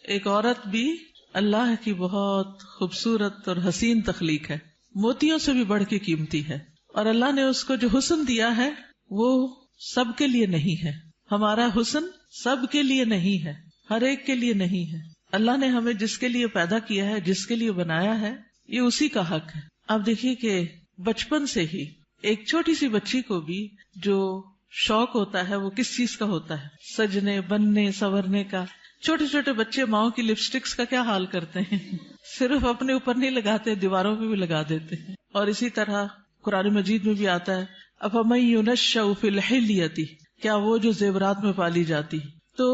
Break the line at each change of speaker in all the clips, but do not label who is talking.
ایک عورت بھی اللہ کی بہت خوبصورت اور حسین تخلیق ہے، موتیوں سے بھی بڑھ کے قیمتی ہے، اور اللہ نے اس کو جو حسن دیا ہے وہ سب کے لیے نہیں ہے. ہمارا حسن سب کے لیے نہیں ہے، ہر ایک کے لیے نہیں ہے. اللہ نے ہمیں جس کے لیے پیدا کیا ہے، جس کے لیے بنایا ہے، یہ اسی کا حق ہے. آپ دیکھیے کہ بچپن سے ہی ایک چھوٹی سی بچی کو بھی جو شوق ہوتا ہے وہ کس چیز کا ہوتا ہے؟ سجنے، بننے، سنورنے کا. چھوٹے چھوٹے بچے ماؤں کی لپسٹکس کا کیا حال کرتے ہیں، صرف اپنے اوپر نہیں لگاتے، دیواروں پہ بھی لگا دیتے ہیں. اور اسی طرح قرآن مجید میں بھی آتا ہے افمن ينشأ فی الحلیۃ، کیا وہ جو زیورات میں پالی جاتی. تو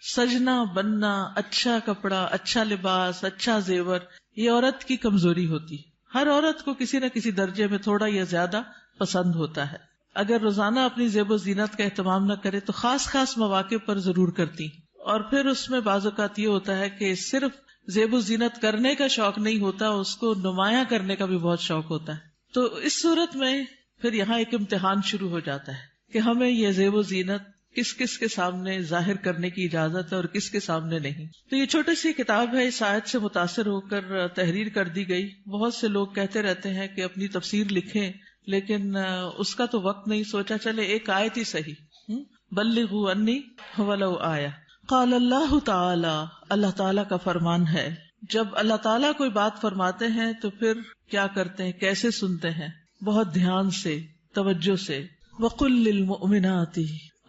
سجنا، بننا، اچھا کپڑا، اچھا لباس، اچھا زیور، یہ عورت کی کمزوری ہوتی. ہر عورت کو کسی نہ کسی درجے میں تھوڑا یا زیادہ پسند ہوتا ہے. اگر روزانہ اپنی زیب و زینت کا اہتمام نہ کرے تو خاص خاص مواقع پر ضرور کرتی. اور پھر اس میں بعض اوقات یہ ہوتا ہے کہ صرف زیب و زینت کرنے کا شوق نہیں ہوتا، اس کو نمایاں کرنے کا بھی بہت شوق ہوتا ہے. تو اس صورت میں پھر یہاں ایک امتحان شروع ہو جاتا ہے کہ ہمیں یہ زیب و زینت کس کس کے سامنے ظاہر کرنے کی اجازت ہے اور کس کے سامنے نہیں. تو یہ چھوٹی سی کتاب ہے، اس آیت سے متاثر ہو کر تحریر کر دی گئی. بہت سے لوگ کہتے رہتے ہیں کہ اپنی تفسیر لکھیں، لیکن اس کا تو وقت نہیں. سوچا چلے ایک آیت ہی صحیح، بلغوا انی ولو آیہ. قال اللہ تعالی، اللہ تعالیٰ کا فرمان ہے، جب اللہ تعالیٰ کوئی بات فرماتے ہیں تو پھر کیا کرتے ہیں، کیسے سنتے ہیں؟ بہت دھیان سے، توجہ سے. وقل للمؤمنات،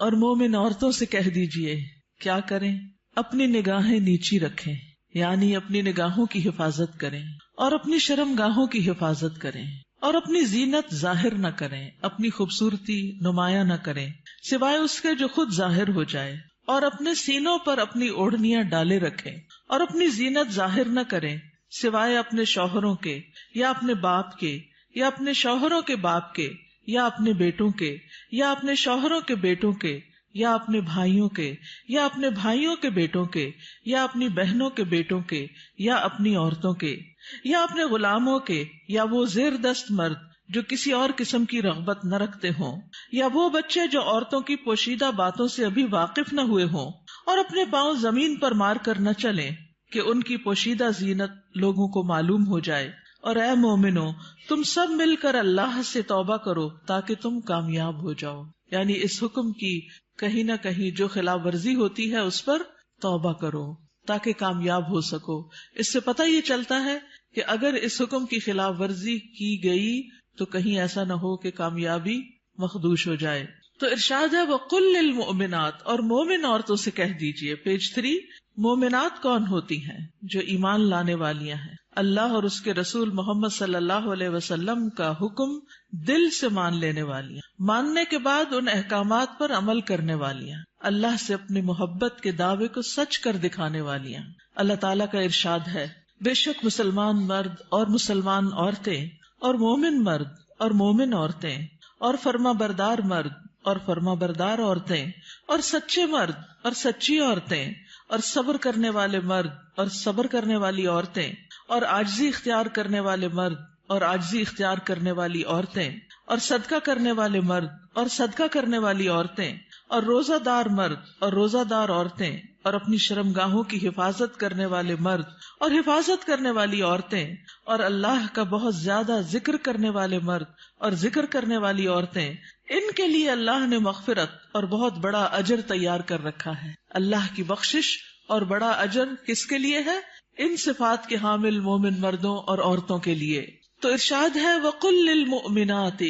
اور مومن عورتوں سے کہہ دیجئے کیا کریں؟ اپنی نگاہیں نیچی رکھیں، یعنی اپنی نگاہوں کی حفاظت کریں، اور اپنی شرم گاہوں کی حفاظت کریں، اور اپنی زینت ظاہر نہ کریں، اپنی خوبصورتی نمایاں نہ کریں سوائے اس کے جو خود ظاہر ہو جائے، اور اپنے سینوں پر اپنی اوڑھنیاں ڈالے رکھیں، اور اپنی زینت ظاہر نہ کریں سوائے اپنے شوہروں کے، یا اپنے باپ کے، یا اپنے شوہروں کے باپ کے، یا اپنے بیٹوں کے، یا اپنے شوہروں کے بیٹوں کے، یا اپنے بھائیوں کے، یا اپنے بھائیوں کے بیٹوں کے، یا اپنی بہنوں کے بیٹوں کے، یا اپنی عورتوں کے، یا اپنے غلاموں کے، یا وہ زیر دست مرد جو کسی اور قسم کی رغبت نہ رکھتے ہوں، یا وہ بچے جو عورتوں کی پوشیدہ باتوں سے ابھی واقف نہ ہوئے ہوں، اور اپنے پاؤں زمین پر مار کر نہ چلیں کہ ان کی پوشیدہ زینت لوگوں کو معلوم ہو جائے. اور اے مومنو، تم سب مل کر اللہ سے توبہ کرو تاکہ تم کامیاب ہو جاؤ. یعنی اس حکم کی کہیں نہ کہیں جو خلاف ورزی ہوتی ہے اس پر توبہ کرو تاکہ کامیاب ہو سکو. اس سے پتہ یہ چلتا ہے کہ اگر اس حکم کی خلاف ورزی کی گئی تو کہیں ایسا نہ ہو کہ کامیابی مخدوش ہو جائے. تو ارشاد ہے وَقُلْ لِلْمُؤْمِنَاتِ، اور مومن عورتوں سے کہہ دیجئے. پیج 3. مومنات کون ہوتی ہیں؟ جو ایمان لانے والیاں ہیں، اللہ اور اس کے رسول محمد صلی اللہ علیہ وسلم کا حکم دل سے مان لینے والیاں، ماننے کے بعد ان احکامات پر عمل کرنے والیاں، اللہ سے اپنی محبت کے دعوے کو سچ کر دکھانے والیاں. اللہ تعالیٰ کا ارشاد ہے بے شک مسلمان مرد اور مسلمان عورتیں، اور مومن مرد اور مومن عورتیں، اور فرما بردار مرد اور فرما بردار عورتیں، اور سچے مرد اور سچی عورتیں، اور صبر کرنے والے مرد اور صبر کرنے والی عورتیں، اور عاجزی اختیار کرنے والے مرد اور عاجزی اختیار کرنے والی عورتیں، اور صدقہ کرنے والے مرد اور صدقہ کرنے والی عورتیں، اور روزہ دار مرد اور روزہ دار عورتیں، اور اپنی شرمگاہوں کی حفاظت کرنے والے مرد اور حفاظت کرنے والی عورتیں، اور اللہ کا بہت زیادہ ذکر کرنے والے مرد اور ذکر کرنے والی عورتیں. ان کے لیے اللہ نے مغفرت اور بہت بڑا اجر تیار کر رکھا ہے. اللہ کی بخشش اور بڑا اجر کس کے لیے ہے؟ ان صفات کے حامل مومن مردوں اور عورتوں کے لیے. تو ارشاد ہے وَقُلْ لِلْمُؤْمِنَاتِ،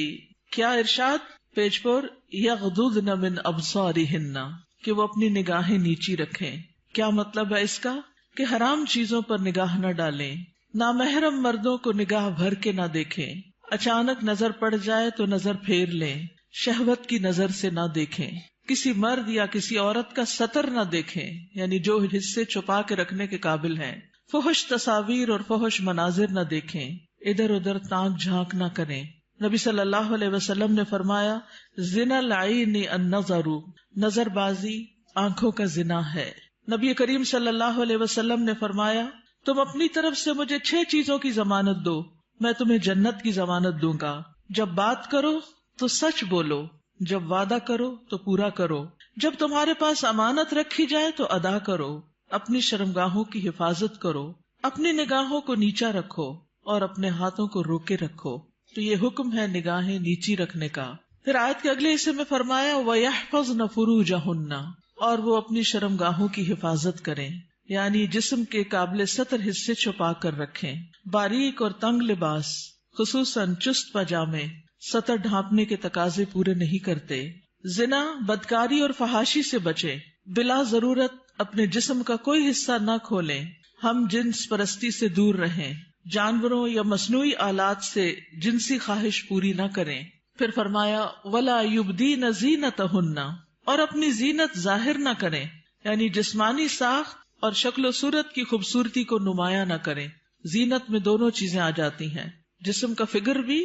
کیا ارشاد؟ پیج پر یغضضن من ابصارہن، کہ وہ اپنی نگاہیں نیچی رکھیں. کیا مطلب ہے اس کا؟ کہ حرام چیزوں پر نگاہ نہ ڈالیں، نامحرم مردوں کو نگاہ بھر کے نہ دیکھیں، اچانک نظر پڑ جائے تو نظر پھیر لیں، شہوت کی نظر سے نہ دیکھیں، کسی مرد یا کسی عورت کا سطر نہ دیکھیں، یعنی جو حصے چھپا کے رکھنے کے قابل ہیں، فحش تصاویر اور فحش مناظر نہ دیکھیں، ادھر ادھر تانک جھانک نہ کریں. نبی صلی اللہ علیہ وسلم نے فرمایا زنا العین النظر، نظر بازی آنکھوں کا زنا ہے. نبی کریم صلی اللہ علیہ وسلم نے فرمایا تم اپنی طرف سے مجھے 6 چیزوں کی ضمانت دو، میں تمہیں جنت کی ضمانت دوں گا. جب بات کرو تو سچ بولو، جب وعدہ کرو تو پورا کرو، جب تمہارے پاس امانت رکھی جائے تو ادا کرو، اپنی شرمگاہوں کی حفاظت کرو، اپنی نگاہوں کو نیچا رکھو اور اپنے ہاتھوں کو روکے رکھو. تو یہ حکم ہے نگاہیں نیچی رکھنے کا. پھر آیت کے اگلے حصے میں فرمایا وَيَحْفَظْنَ فُرُوجَهُنَّ، اور وہ اپنی شرمگاہوں کی حفاظت کریں، یعنی جسم کے قابل ستر حصے چھپا کر رکھیں. باریک اور تنگ لباس خصوصاً چست پاجامے سطر ڈھانپنے کے تقاضے پورے نہیں کرتے. زنا، بدکاری اور فحاشی سے بچیں. بلا ضرورت اپنے جسم کا کوئی حصہ نہ کھولیں. ہم جنس پرستی سے دور رہیں. جانوروں یا مصنوعی آلات سے جنسی خواہش پوری نہ کریں. پھر فرمایا وَلَا يُبْدِينَ زِينَتَهُنَّ، اور اپنی زینت ظاہر نہ کریں، یعنی جسمانی ساخت اور شکل و صورت کی خوبصورتی کو نمایاں نہ کریں. زینت میں دونوں چیزیں آ جاتی ہیں، جسم کا فگر بھی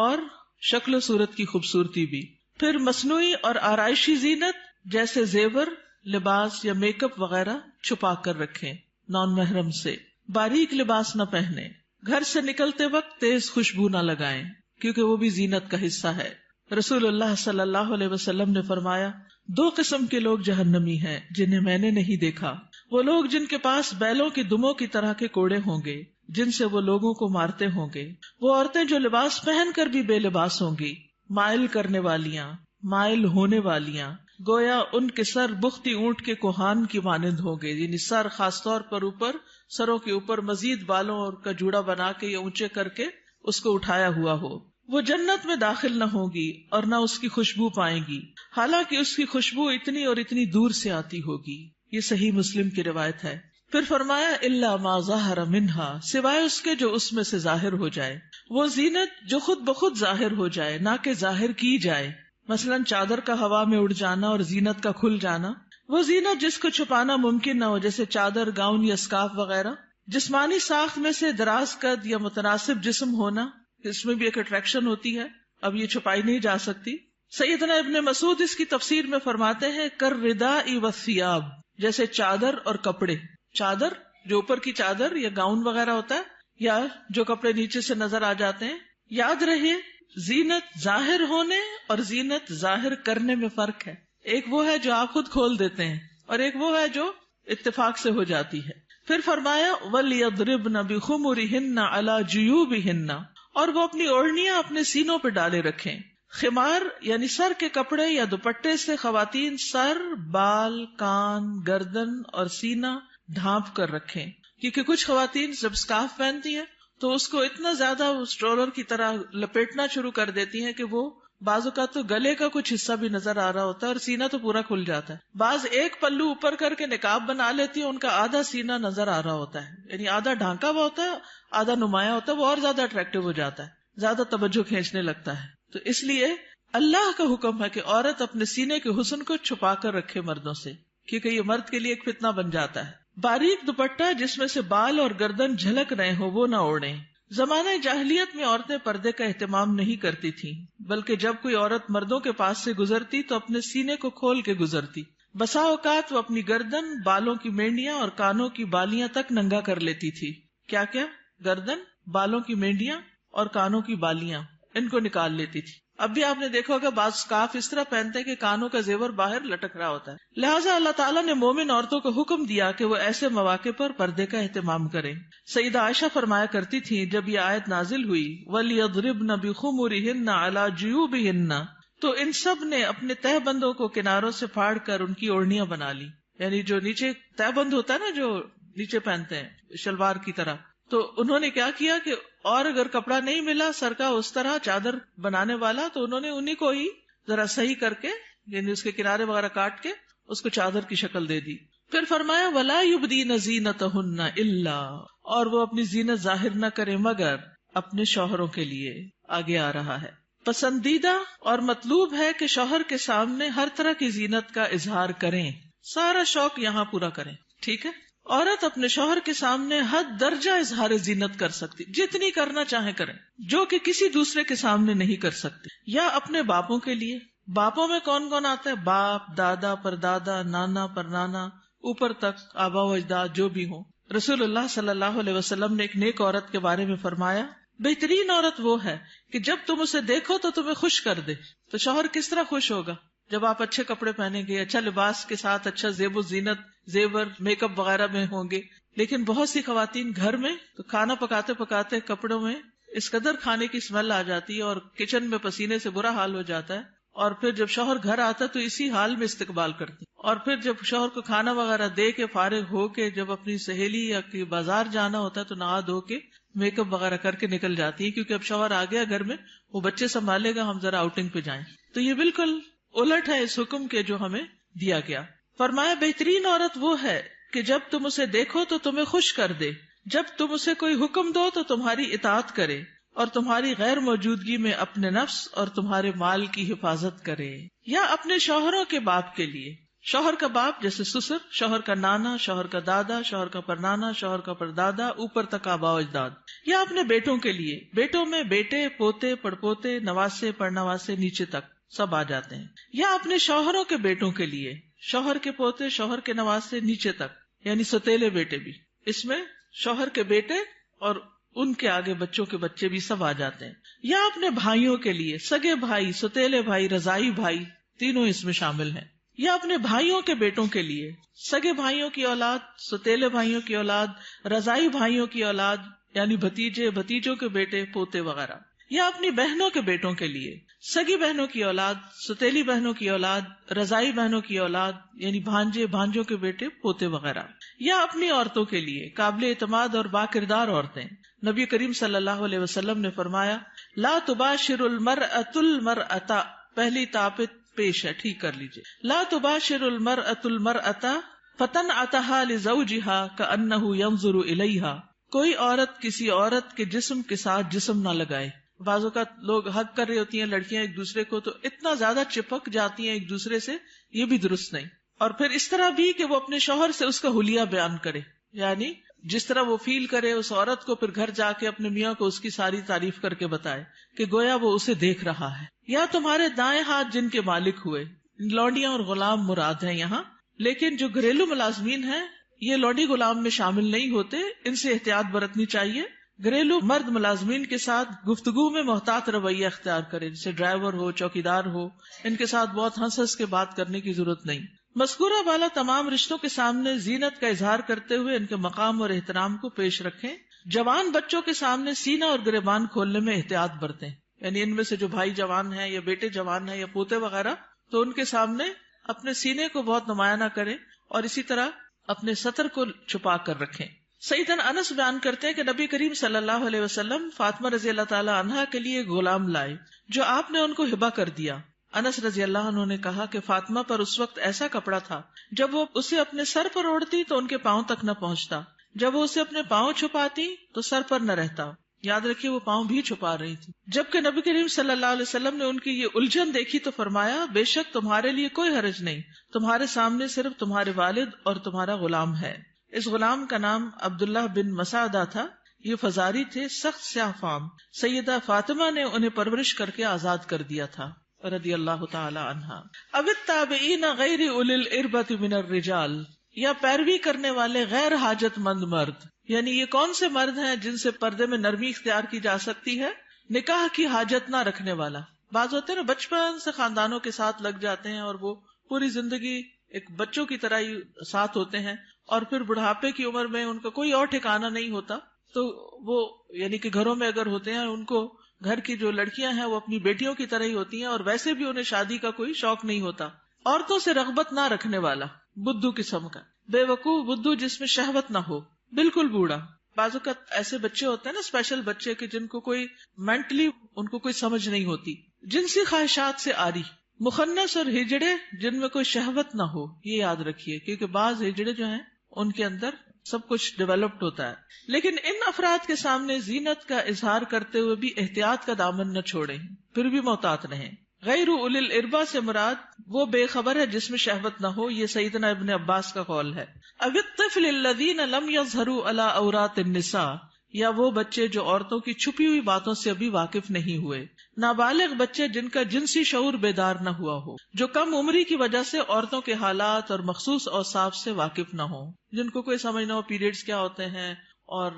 اور شکل و صورت کی خوبصورتی بھی. پھر مصنوعی اور آرائشی زینت جیسے زیور، لباس یا میک اپ وغیرہ چھپا کر رکھیں نان محرم سے. باریک لباس نہ پہنے. گھر سے نکلتے وقت تیز خوشبو نہ لگائیں کیونکہ وہ بھی زینت کا حصہ ہے. رسول اللہ صلی اللہ علیہ وسلم نے فرمایا 2 قسم کے لوگ جہنمی ہیں جنہیں میں نے نہیں دیکھا. وہ لوگ جن کے پاس بیلوں کی دموں کی طرح کے کوڑے ہوں گے جن سے وہ لوگوں کو مارتے ہوں گے. وہ عورتیں جو لباس پہن کر بھی بے لباس ہوں گی، مائل کرنے والیاں، مائل ہونے والیاں، گویا ان کے سر بختی اونٹ کے کوہان کی مانند ہوں گے، یعنی سر خاص طور پر اوپر، سروں کے اوپر مزید بالوں اور کا جوڑا بنا کے یا اونچے کر کے اس کو اٹھایا ہوا ہو. وہ جنت میں داخل نہ ہوگی اور نہ اس کی خوشبو پائیں گی، حالانکہ اس کی خوشبو اتنی اور اتنی دور سے آتی ہوگی. یہ صحیح مسلم کی روایت ہے. پھر فرمایا الا ما ظہر منہا، سوائے اس کے جو اس میں سے ظاہر ہو جائے. وہ زینت جو خود بخود ظاہر ہو جائے، نہ کہ ظاہر کی جائے، مثلاً چادر کا ہوا میں اڑ جانا اور زینت کا کھل جانا. وہ زینت جس کو چھپانا ممکن نہ ہو، جیسے چادر، گاؤن یا اسکارف وغیرہ. جسمانی ساخت میں سے دراز قد یا متناسب جسم ہونا، اس میں بھی ایک اٹریکشن ہوتی ہے، اب یہ چھپائی نہیں جا سکتی. سیدنا ابن مسعود اس کی تفسیر میں فرماتے ہیں کالرداء والثیاب، جیسے چادر اور کپڑے. چادر جو اوپر کی چادر یا گاؤن وغیرہ ہوتا ہے، یا جو کپڑے نیچے سے نظر آ جاتے ہیں. یاد رہے زینت ظاہر ہونے اور زینت ظاہر کرنے میں فرق ہے. ایک وہ ہے جو آپ خود کھول دیتے ہیں اور ایک وہ ہے جو اتفاق سے ہو جاتی ہے. پھر فرمایا وَلْيَضْرِبْنَ بِخُمُرِهِنَّ عَلَى جُيُوبِهِنَّ، اور وہ اپنی اوڑھنیاں اپنے سینوں پہ ڈالے رکھیں. خمار یعنی سر کے کپڑے یا دوپٹے سے خواتین سر، بال، کان، گردن اور سینہ ڈھانپ کر رکھیں، کیونکہ کچھ خواتین جب اسکارف پہنتی ہیں تو اس کو اتنا زیادہ اسٹرولر کی طرح لپیٹنا شروع کر دیتی ہیں کہ وہ بعض اوقات تو گلے کا کچھ حصہ بھی نظر آ رہا ہوتا ہے اور سینہ تو پورا کھل جاتا ہے. بعض ایک پلو اوپر کر کے نقاب بنا لیتی ہیں، ان کا آدھا سینہ نظر آ رہا ہوتا ہے، یعنی آدھا ڈھانکا ہوا ہوتا ہے، آدھا نمایاں ہوتا ہے، وہ اور زیادہ اٹریکٹیو ہو جاتا ہے، زیادہ توجہ کھینچنے لگتا ہے. تو اس لیے اللہ کا حکم ہے کہ عورت اپنے سینے کے حسن کو چھپا کر رکھے مردوں سے، کیونکہ یہ مرد کے لیے ایک فتنہ بن جاتا ہے. باریک دوپٹہ جس میں سے بال اور گردن جھلک رہے ہو وہ نہ اوڑھیں. زمانہ جاہلیت میں عورتیں پردے کا اہتمام نہیں کرتی تھیں، بلکہ جب کوئی عورت مردوں کے پاس سے گزرتی تو اپنے سینے کو کھول کے گزرتی. بسا اوقات وہ اپنی گردن، بالوں کی مینڈیاں اور کانوں کی بالیاں تک ننگا کر لیتی تھی. کیا کیا؟ گردن، بالوں کی مینڈیاں اور کانوں کی بالیاں، ان کو نکال لیتی تھی. اب بھی آپ نے دیکھا ہوگا بعض اسکارف اس طرح پہنتے ہیں کہ کانوں کا زیور باہر لٹک رہا ہوتا ہے. لہٰذا اللہ تعالیٰ نے مومن عورتوں کو حکم دیا کہ وہ ایسے مواقع پر پردے کا اہتمام کریں. سیدہ عائشہ فرمایا کرتی تھی جب یہ آیت نازل ہوئی وَلْيَضْرِبْنَ بِخُمُرِهِنَّ عَلَى جُيُوبِهِنَّ، تو ان سب نے اپنے تہ بندوں کو کناروں سے پھاڑ کر ان کی اوڑھنیاں بنا لی. یعنی جو نیچے تہ بند ہوتا ہے نا، جو نیچے پہنتے ہیں شلوار کی طرح، تو انہوں نے کیا کیا کہ اور اگر کپڑا نہیں ملا سر کا اس طرح چادر بنانے والا تو انہوں نے انہی کو ہی ذرا صحیح کر کے، یعنی اس کے کنارے وغیرہ کاٹ کے اس کو چادر کی شکل دے دی. پھر فرمایا وَلَا يُبْدِينَ زِينَتَهُنَّ إِلَّا، اور وہ اپنی زینت ظاہر نہ کرے مگر اپنے شوہروں کے لیے. آگے آ رہا ہے پسندیدہ اور مطلوب ہے کہ شوہر کے سامنے ہر طرح کی زینت کا اظہار کریں، سارا شوق یہاں پورا کریں. ٹھیک ہے، عورت اپنے شوہر کے سامنے حد درجہ اظہار زینت کر سکتی، جتنی کرنا چاہے کریں، جو کہ کسی دوسرے کے سامنے نہیں کر سکتی. یا اپنے باپوں کے لیے، باپوں میں کون کون آتا ہے؟ باپ، دادا، پردادا، نانا، پرنانا، اوپر تک آبا و اجداد جو بھی ہوں. رسول اللہ صلی اللہ علیہ وسلم نے ایک نیک عورت کے بارے میں فرمایا بہترین عورت وہ ہے کہ جب تم اسے دیکھو تو تمہیں خوش کر دے. تو شوہر کس طرح خوش ہوگا جب آپ اچھے کپڑے پہنیں گے، اچھا لباس کے ساتھ اچھا زیب و زینت، زیور، میک اپ وغیرہ میں ہوں گے. لیکن بہت سی خواتین گھر میں تو کھانا پکاتے پکاتے کپڑوں میں اس قدر کھانے کی اسمیل آ جاتی ہے اور کچن میں پسینے سے برا حال ہو جاتا ہے، اور پھر جب شوہر گھر آتا ہے تو اسی حال میں استقبال کرتی، اور پھر جب شوہر کو کھانا وغیرہ دے کے فارغ ہو کے جب اپنی سہیلی یا کہ بازار جانا ہوتا ہے تو نہا دھو کے میک اپ وغیرہ کر کے نکل جاتی ہے، کیونکہ اب شوہر آ گیا گھر میں، وہ بچے سنبھالے گا، ہم ذرا آؤٹنگ پہ جائیں. تو یہ بالکل الٹ ہے اس حکم کے جو ہمیں دیا گیا. فرمایا بہترین عورت وہ ہے کہ جب تم اسے دیکھو تو تمہیں خوش کر دے، جب تم اسے کوئی حکم دو تو تمہاری اطاعت کرے، اور تمہاری غیر موجودگی میں اپنے نفس اور تمہارے مال کی حفاظت کرے. یا اپنے شوہروں کے باپ کے لیے، شوہر کا باپ جیسے سسر، شوہر کا نانا، شوہر کا دادا، شوہر کا پرنانا، شوہر کا پردادا، اوپر تک آباء و اجداد. یا اپنے بیٹوں کے لیے، بیٹوں میں بیٹے، پوتے، پڑپوتے، نواسے، پڑنواسے نیچے تک سب آ جاتے ہیں. یا اپنے شوہروں کے بیٹوں کے لیے، شوہر کے پوتے، شوہر کے نواسے نیچے تک، یعنی ستیلے بیٹے بھی. اس میں شوہر کے بیٹے اور ان کے آگے بچوں کے بچے بھی سب آ جاتے ہیں. یا اپنے بھائیوں کے لیے، سگے بھائی، ستیلے بھائی، رضائی بھائی، تینوں اس میں شامل ہیں. یا اپنے بھائیوں کے بیٹوں کے لیے، سگے بھائیوں کی اولاد، ستیلے بھائیوں کی اولاد، رضائی بھائیوں کی اولاد، یعنی بھتیجے، بھتیجوں کے بیٹے، پوتے وغیرہ. یا اپنی بہنوں کے بیٹوں کے لیے، سگی بہنوں کی اولاد، ستیلی بہنوں کی اولاد، رضائی بہنوں کی اولاد، یعنی بھانجے، بھانجوں کے بیٹے، پوتے وغیرہ. یا اپنی عورتوں کے لیے، قابل اعتماد اور باکردار عورتیں. نبی کریم صلی اللہ علیہ وسلم نے فرمایا، لا تباشر المرأة المرأة، پہلی تاپت پیش ہے، ٹھیک کر لیجئے. لا تباشر المرأة المرأة فتنعتها لزوجها كأنه ينظر إليها، کوئی عورت کسی عورت کے جسم کے ساتھ جسم نہ لگائے. بعض اوقات لوگ حق کر رہی ہوتی ہیں لڑکیاں ایک دوسرے کو، تو اتنا زیادہ چپک جاتی ہیں ایک دوسرے سے، یہ بھی درست نہیں. اور پھر اس طرح بھی کہ وہ اپنے شوہر سے اس کا حلیہ بیان کرے، یعنی جس طرح وہ فیل کرے اس عورت کو، پھر گھر جا کے اپنے میاں کو اس کی ساری تعریف کر کے بتائے کہ گویا وہ اسے دیکھ رہا ہے. یا تمہارے دائیں ہاتھ جن کے مالک ہوئے، لونڈیاں اور غلام مراد ہیں یہاں، لیکن جو گھریلو ملازمین ہیں یہ لونڈی غلام میں شامل نہیں ہوتے، ان سے احتیاط برتنی چاہیے. گھریلو مرد ملازمین کے ساتھ گفتگو میں محتاط رویہ اختیار کرے، جیسے ڈرائیور ہو، چوکیدار ہو، ان کے ساتھ بہت ہنس ہنس کے بات کرنے کی ضرورت نہیں. مذکورہ بالا تمام رشتوں کے سامنے زینت کا اظہار کرتے ہوئے ان کے مقام اور احترام کو پیش رکھیں. جوان بچوں کے سامنے سینہ اور گریبان کھولنے میں احتیاط برتیں، یعنی ان میں سے جو بھائی جوان ہیں یا بیٹے جوان ہیں یا پوتے وغیرہ، تو ان کے سامنے اپنے سینے کو بہت نمایاں نہ کریں، اور اسی طرح اپنے سطر کو چھپا کر رکھیں. سیدنا انس بیان کرتے ہیں کہ نبی کریم صلی اللہ علیہ وسلم فاطمہ رضی اللہ تعالی عنہا کے لیے غلام لائے جو آپ نے ان کو ہبہ کر دیا. انس رضی اللہ عنہ نے کہا کہ فاطمہ پر اس وقت ایسا کپڑا تھا جب وہ اسے اپنے سر پر اوڑھتی تو ان کے پاؤں تک نہ پہنچتا، جب وہ اسے اپنے پاؤں چھپاتی تو سر پر نہ رہتا. یاد رکھیے وہ پاؤں بھی چھپا رہی تھی. جبکہ نبی کریم صلی اللہ علیہ وسلم نے ان کی یہ الجھن دیکھی تو فرمایا، بے شک تمہارے لیے کوئی حرج نہیں، تمہارے سامنے صرف تمہارے والد اور تمہارا غلام ہے. اس غلام کا نام عبداللہ بن مسعدہ تھا. یہ فزاری تھے، سخت سیاہ فام. سیدہ فاطمہ نے انہیں پرورش کر کے آزاد کر دیا تھا رضی اللہ تعالی عنہا. اب التابعین غیر اولی الاربۃ من الرجال، یا پیروی کرنے والے غیر حاجت مند مرد، یعنی یہ کون سے مرد ہیں جن سے پردے میں نرمی اختیار کی جا سکتی ہے؟ نکاح کی حاجت نہ رکھنے والا. بعض ہوتے ہیں نا بچپن سے خاندانوں کے ساتھ لگ جاتے ہیں اور وہ پوری زندگی ایک بچوں کی طرح ہی ساتھ ہوتے ہیں، اور پھر بڑھاپے کی عمر میں ان کا کوئی اور ٹھکانہ نہیں ہوتا، تو وہ یعنی کہ گھروں میں اگر ہوتے ہیں ان کو گھر کی جو لڑکیاں ہیں وہ اپنی بیٹیوں کی طرح ہی ہوتی ہیں، اور ویسے بھی انہیں شادی کا کوئی شوق نہیں ہوتا. عورتوں سے رغبت نہ رکھنے والا، بدھو قسم کا، بے وقوف بدھو جس میں شہوت نہ ہو، بالکل بوڑھا. بعض اوقات ایسے بچے ہوتے ہیں نا، اسپیشل بچے کہ جن کو کوئی مینٹلی ان کو کوئی سمجھ نہیں ہوتی، جنسی خواہشات سے آری. مخنث اور ہجڑے جن میں کوئی شہوت نہ ہو، یہ یاد رکھیے، کیونکہ بعض ہجڑے جو ہیں ان کے اندر سب کچھ ڈیولپڈ ہوتا ہے. لیکن ان افراد کے سامنے زینت کا اظہار کرتے ہوئے بھی احتیاط کا دامن نہ چھوڑیں، پھر بھی محتاط رہیں. غیر اولی الاربہ سے مراد وہ بے خبر ہے جس میں شہوت نہ ہو، یہ سیدنا ابن عباس کا قول ہے. اب الطفل الذین لم یظہروا علی عورات النساء، یا وہ بچے جو عورتوں کی چھپی ہوئی باتوں سے ابھی واقف نہیں ہوئے. نابالغ بچے جن کا جنسی شعور بیدار نہ ہوا ہو، جو کم عمری کی وجہ سے عورتوں کے حالات اور مخصوص اوصاف سے واقف نہ ہوں، جن کو کوئی سمجھ نہ ہو پیریڈز کیا ہوتے ہیں، اور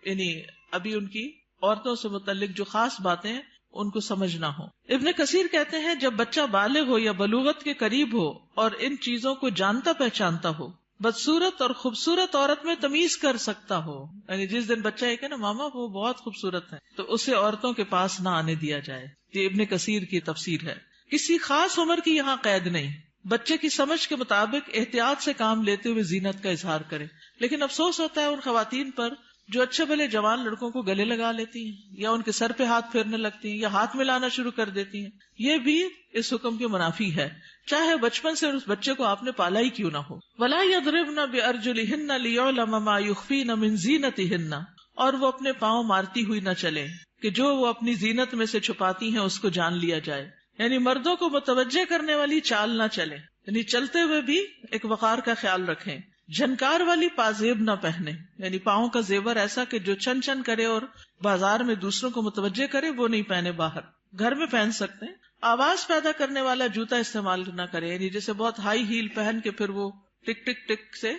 یعنی ابھی ان کی عورتوں سے متعلق جو خاص باتیں ہیں ان کو سمجھ نہ ہو. ابن کثیر کہتے ہیں جب بچہ بالغ ہو یا بلوغت کے قریب ہو اور ان چیزوں کو جانتا پہچانتا ہو، بدصورت اور خوبصورت عورت میں تمیز کر سکتا ہو، یعنی جس دن بچہ یہ کہ نا ماما وہ بہت خوبصورت ہے، تو اسے عورتوں کے پاس نہ آنے دیا جائے. یہ ابن کثیر کی تفسیر ہے. کسی خاص عمر کی یہاں قید نہیں، بچے کی سمجھ کے مطابق احتیاط سے کام لیتے ہوئے زینت کا اظہار کرے. لیکن افسوس ہوتا ہے ان خواتین پر جو اچھے بھلے جوان لڑکوں کو گلے لگا لیتی ہیں یا ان کے سر پہ ہاتھ پھیرنے لگتی ہیں یا ہاتھ ملانا شروع کر دیتی ہیں. یہ بھی اس حکم کے منافی ہے، چاہے بچپن سے اس بچے کو آپ نے پالا ہی کیوں نہ ہو. وَلَا يَضْرِبْنَ بِأَرْجُلِهِنَّ لِيُعْلَمَ مَا يُخْفِينَ مِنْ زِينَتِهِنَّ، اور وہ اپنے پاؤں مارتی ہوئی نہ چلیں کہ جو وہ اپنی زینت میں سے چھپاتی ہیں اس کو جان لیا جائے. یعنی مردوں کو متوجہ کرنے والی چال نہ چلیں، یعنی چلتے ہوئے بھی ایک وقار کا خیال رکھیں. جھنکار والی پازیب نہ پہنے، یعنی پاؤں کا زیور ایسا کہ جو چھن چھن کرے اور بازار میں دوسروں کو متوجہ کرے وہ نہیں پہنے. باہر گھر میں پہن سکتے ہیں. آواز پیدا کرنے والا جوتا استعمال نہ کرے، یعنی جیسے بہت ہائی ہیل پہن کے پھر وہ ٹک ٹک ٹک سے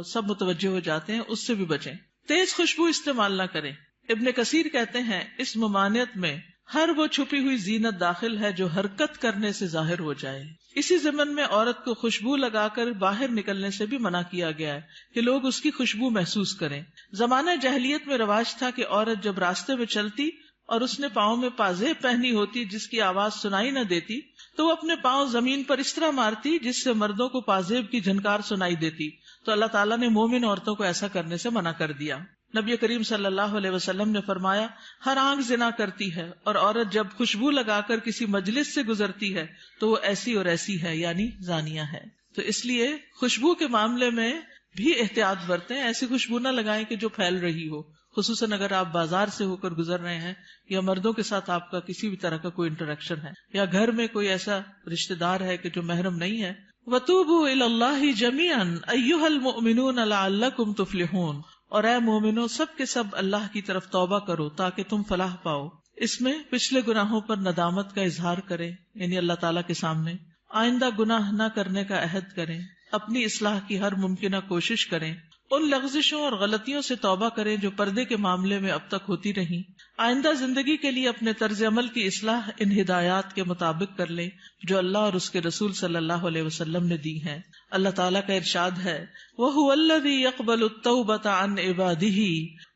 سب متوجہ ہو جاتے ہیں، اس سے بھی بچیں. تیز خوشبو استعمال نہ کریں. ابن کثیر کہتے ہیں اس ممانعت میں ہر وہ چھپی ہوئی زینت داخل ہے جو حرکت کرنے سے ظاہر ہو جائے. اسی ضمن میں عورت کو خوشبو لگا کر باہر نکلنے سے بھی منع کیا گیا ہے کہ لوگ اس کی خوشبو محسوس کریں. زمانہ جاہلیت میں رواج تھا کہ عورت جب راستے میں چلتی اور اس نے پاؤں میں پازیب پہنی ہوتی جس کی آواز سنائی نہ دیتی تو وہ اپنے پاؤں زمین پر اس طرح مارتی جس سے مردوں کو پازیب کی جھنکار سنائی دیتی. تو اللہ تعالیٰ نے مومن عورتوں کو ایسا کرنے سے منع کر دیا. نبی کریم صلی اللہ علیہ وسلم نے فرمایا ہر آنکھ زنا کرتی ہے، اور عورت جب خوشبو لگا کر کسی مجلس سے گزرتی ہے تو وہ ایسی اور ایسی ہے، یعنی زانیہ ہے. تو اس لیے خوشبو کے معاملے میں بھی احتیاط برتیں. ایسی خوشبو نہ لگائیں کہ جو پھیل رہی ہو، خصوصاً اگر آپ بازار سے ہو کر گزر رہے ہیں یا مردوں کے ساتھ آپ کا کسی بھی طرح کا کوئی انٹریکشن ہے، یا گھر میں کوئی ایسا رشتہ دار ہے کہ جو محرم نہیں ہے. وَتُوبُوا إِلَى اللَّهِ جَمِيعًا أَيُّهَا الْمُؤْمِنُونَ لَعَلَّكُمْ تُفْلِحُونَ، اور اے مومنو سب کے سب اللہ کی طرف توبہ کرو تاکہ تم فلاح پاؤ. اس میں پچھلے گناہوں پر ندامت کا اظہار کریں، یعنی اللہ تعالیٰ کے سامنے آئندہ گناہ نہ کرنے کا عہد کریں، اپنی اصلاح کی ہر ممکنہ کوشش کریں، ان لغزشوں اور غلطیوں سے توبہ کریں جو پردے کے معاملے میں اب تک ہوتی رہیں. آئندہ زندگی کے لیے اپنے طرز عمل کی اصلاح ان ہدایات کے مطابق کر لیں جو اللہ اور اس کے رسول صلی اللہ علیہ وسلم نے دی ہیں. اللہ تعالیٰ کا ارشاد ہے وَهُوَ الَّذِي يَقْبَلُ التَّوْبَةَ عَنْ عِبَادِهِ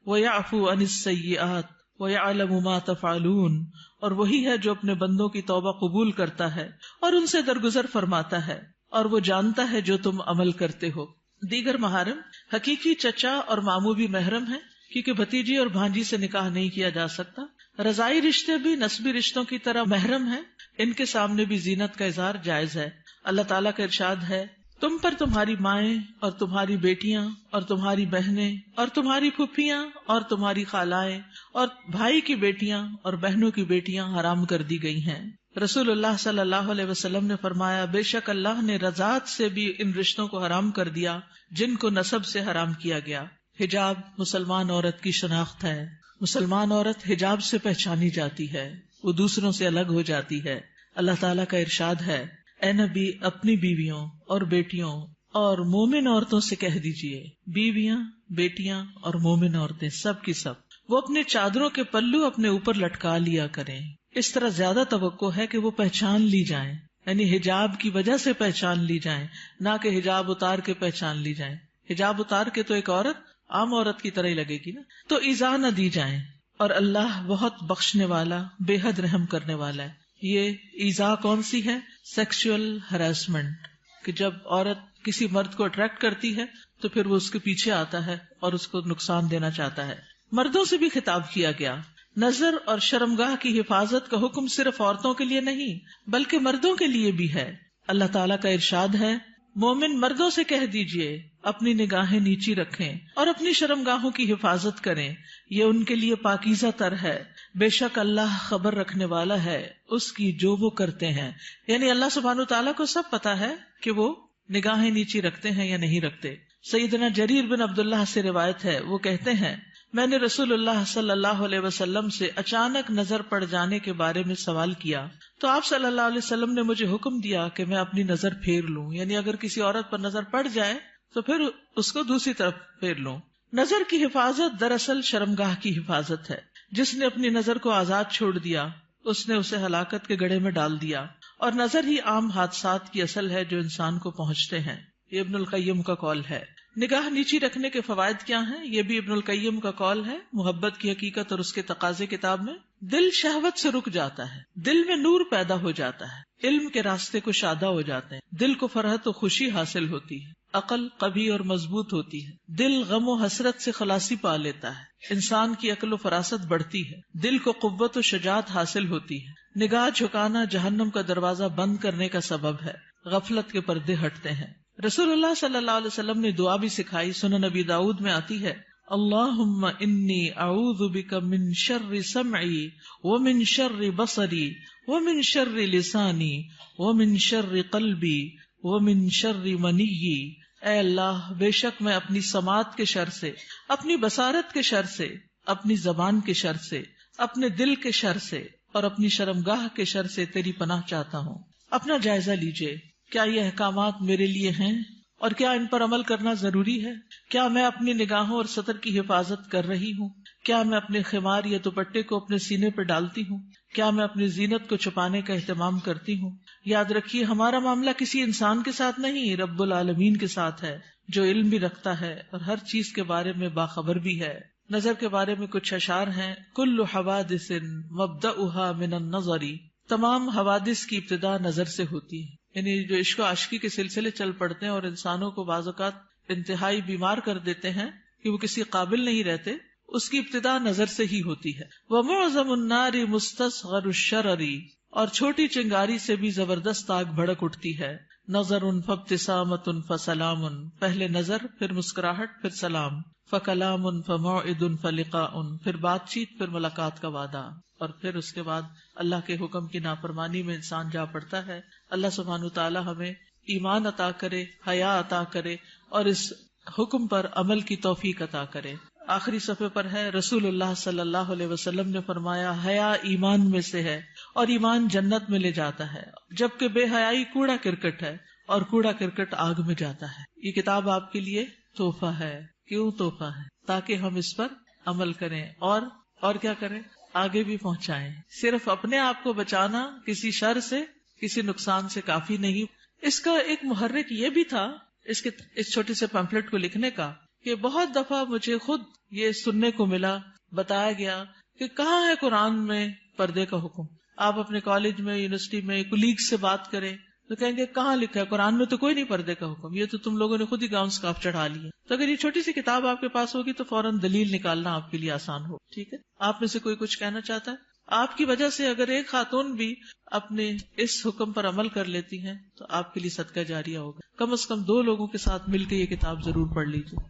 وَيَعْفُو عَنِ السَّيِّئَاتِ وَيَعْلَمُ مَا تَفْعَلُونَ، اور وہی ہے جو اپنے بندوں کی توبہ قبول کرتا ہے اور ان سے درگزر فرماتا ہے، اور وہ جانتا ہے جو تم عمل کرتے ہو. دیگر محارم حقیقی چچا اور ماموں بھی محرم ہیں، کیونکہ بھتیجی اور بھانجی سے نکاح نہیں کیا جا سکتا. رضائی رشتے بھی نسبی رشتوں کی طرح محرم ہیں، ان کے سامنے بھی زینت کا اظہار جائز ہے. اللہ تعالیٰ کا ارشاد ہے تم پر تمہاری مائیں اور تمہاری بیٹیاں اور تمہاری بہنیں اور تمہاری پھپھیاں اور تمہاری خالائیں اور بھائی کی بیٹیاں اور بہنوں کی بیٹیاں حرام کر دی گئی ہیں. رسول اللہ صلی اللہ علیہ وسلم نے فرمایا بے شک اللہ نے رضاعت سے بھی ان رشتوں کو حرام کر دیا جن کو نسب سے حرام کیا گیا. حجاب مسلمان عورت کی شناخت ہے. مسلمان عورت حجاب سے پہچانی جاتی ہے، وہ دوسروں سے الگ ہو جاتی ہے. اللہ تعالیٰ کا ارشاد ہے اے نبی اپنی بیویوں اور بیٹیوں اور مومن عورتوں سے کہہ دیجئے، بیویاں بیٹیاں اور مومن عورتیں سب کی سب وہ اپنے چادروں کے پلو اپنے اوپر لٹکا لیا کریں. اس طرح زیادہ توقع ہے کہ وہ پہچان لی جائیں، یعنی حجاب کی وجہ سے پہچان لی جائیں، نہ کہ حجاب اتار کے پہچان لی جائیں. حجاب اتار کے تو ایک عورت عام عورت کی طرح ہی لگے گی نا. تو ایذا نہ دی جائیں، اور اللہ بہت بخشنے والا بے حد رحم کرنے والا ہے. یہ ایذا کون سی ہے؟ سیکشل ہراسمنٹ، کہ جب عورت کسی مرد کو اٹریکٹ کرتی ہے تو پھر وہ اس کے پیچھے آتا ہے اور اس کو نقصان دینا چاہتا ہے. مردوں سے بھی خطاب کیا گیا. نظر اور شرمگاہ کی حفاظت کا حکم صرف عورتوں کے لیے نہیں بلکہ مردوں کے لیے بھی ہے. اللہ تعالیٰ کا ارشاد ہے مومن مردوں سے کہہ دیجئے اپنی نگاہیں نیچی رکھیں اور اپنی شرمگاہوں کی حفاظت کریں، یہ ان کے لیے پاکیزہ تر ہے. بے شک اللہ خبر رکھنے والا ہے اس کی جو وہ کرتے ہیں. یعنی اللہ سبحانہ وتعالیٰ کو سب پتا ہے کہ وہ نگاہیں نیچی رکھتے ہیں یا نہیں رکھتے. سیدنا جریر بن عبداللہ سے روایت ہے، وہ کہتے ہیں میں نے رسول اللہ صلی اللہ علیہ وسلم سے اچانک نظر پڑ جانے کے بارے میں سوال کیا تو آپ صلی اللہ علیہ وسلم نے مجھے حکم دیا کہ میں اپنی نظر پھیر لوں، یعنی اگر کسی عورت پر نظر پڑ جائے تو پھر اس کو دوسری طرف پھیر لوں. نظر کی حفاظت دراصل شرمگاہ کی حفاظت ہے. جس نے اپنی نظر کو آزاد چھوڑ دیا اس نے اسے ہلاکت کے گڑھے میں ڈال دیا، اور نظر ہی عام حادثات کی اصل ہے جو انسان کو پہنچتے ہیں. یہ ابن القیم کا قول ہے. نگاہ نیچی رکھنے کے فوائد کیا ہیں؟ یہ بھی ابن القیم کا قول ہے. محبت کی حقیقت اور اس کے تقاضے کتاب میں. دل شہوت سے رک جاتا ہے، دل میں نور پیدا ہو جاتا ہے، علم کے راستے کو شادہ ہو جاتے ہیں، دل کو فرحت و خوشی حاصل ہوتی ہے، عقل قوی اور مضبوط ہوتی ہے، دل غم و حسرت سے خلاصی پا لیتا ہے، انسان کی عقل و فراست بڑھتی ہے، دل کو قوت و شجاعت حاصل ہوتی ہے. نگاہ جھکانا جہنم کا دروازہ بند کرنے کا سبب ہے، غفلت کے پردے ہٹتے ہیں. رسول اللہ صلی اللہ علیہ وسلم نے دعا بھی سکھائی، سنن نبی داؤد میں آتی ہے، اللہم انی اعوذ بک من شر سمعی ومن شر بصری ومن شر لسانی ومن شر قلبی ومن شر منی. اے اللہ، بے شک میں اپنی سماعت کے شر سے، اپنی بصارت کے شر سے، اپنی زبان کے شر سے، اپنے دل کے شر سے اور اپنی شرمگاہ کے شر سے تیری پناہ چاہتا ہوں. اپنا جائزہ لیجئے، کیا یہ احکامات میرے لیے ہیں اور کیا ان پر عمل کرنا ضروری ہے؟ کیا میں اپنی نگاہوں اور سطر کی حفاظت کر رہی ہوں؟ کیا میں اپنے خمار یا دوپٹے کو اپنے سینے پر ڈالتی ہوں؟ کیا میں اپنی زینت کو چھپانے کا اہتمام کرتی ہوں؟ یاد رکھیے، ہمارا معاملہ کسی انسان کے ساتھ نہیں، رب العالمین کے ساتھ ہے، جو علم بھی رکھتا ہے اور ہر چیز کے بارے میں باخبر بھی ہے. نظر کے بارے میں کچھ اشعار ہیں. کل حوادث مبدأها من النظر، تمام حوادث کی ابتدا نظر سے ہوتی ہے. یعنی جو عشق و عاشقی کے سلسلے چل پڑتے ہیں اور انسانوں کو بعض اوقات انتہائی بیمار کر دیتے ہیں کہ وہ کسی قابل نہیں رہتے، اس کی ابتدا نظر سے ہی ہوتی ہے. وَمُعْظَمُ النَّارِ مُسْتَصْغَرُ الشَّرَرِ، اور چھوٹی چنگاری سے بھی زبردست آگ بھڑک اٹھتی ہے. نظر فابتسامۃ فسلام، پہلے نظر، پھر مسکراہٹ، پھر سلام. فکلام فموعد فلقاء، پھر بات چیت، پھر ملاقات کا وعدہ، اور پھر اس کے بعد اللہ کے حکم کی نافرمانی میں انسان جا پڑتا ہے. اللہ سبحانہ تعالی ہمیں ایمان عطا کرے، حیا عطا کرے اور اس حکم پر عمل کی توفیق عطا کرے. آخری صفحے پر ہے، رسول اللہ صلی اللہ علیہ وسلم نے فرمایا، حیا ایمان میں سے ہے اور ایمان جنت میں لے جاتا ہے، جبکہ بے حیائی کوڑا کرکٹ ہے اور کوڑا کرکٹ آگ میں جاتا ہے. یہ کتاب آپ کے لیے تحفہ ہے. کیوں تحفہ ہے؟ تاکہ ہم اس پر عمل کریں اور کیا کریں، آگے بھی پہنچائیں. صرف اپنے آپ کو بچانا کسی شر سے، کسی نقصان سے کافی نہیں. اس کا ایک محرک یہ بھی تھا اس چھوٹے سے پیمفلٹ کو لکھنے کا، کہ بہت دفعہ مجھے خود یہ سننے کو ملا، بتایا گیا کہ کہاں ہے قرآن میں پردے کا حکم. آپ اپنے کالج میں، یونیورسٹی میں کولیگ سے بات کریں تو کہیں گے کہاں لکھا ہے قرآن میں؟ تو کوئی نہیں پردے کا حکم، یہ تو تم لوگوں نے خود ہی گاؤن سکارف چڑھا لی ہے. تو اگر یہ چھوٹی سی کتاب آپ کے پاس ہوگی تو فوراً دلیل نکالنا آپ کے لیے آسان ہو. ٹھیک ہے، آپ میں سے کوئی کچھ کہنا چاہتا ہے؟ آپ کی وجہ سے اگر ایک خاتون بھی اپنے اس حکم پر عمل کر لیتی ہیں تو آپ کے لیے صدقہ جاریہ ہوگا. کم از کم 2 لوگوں کے ساتھ مل کے یہ کتاب ضرور پڑھ لیجیے.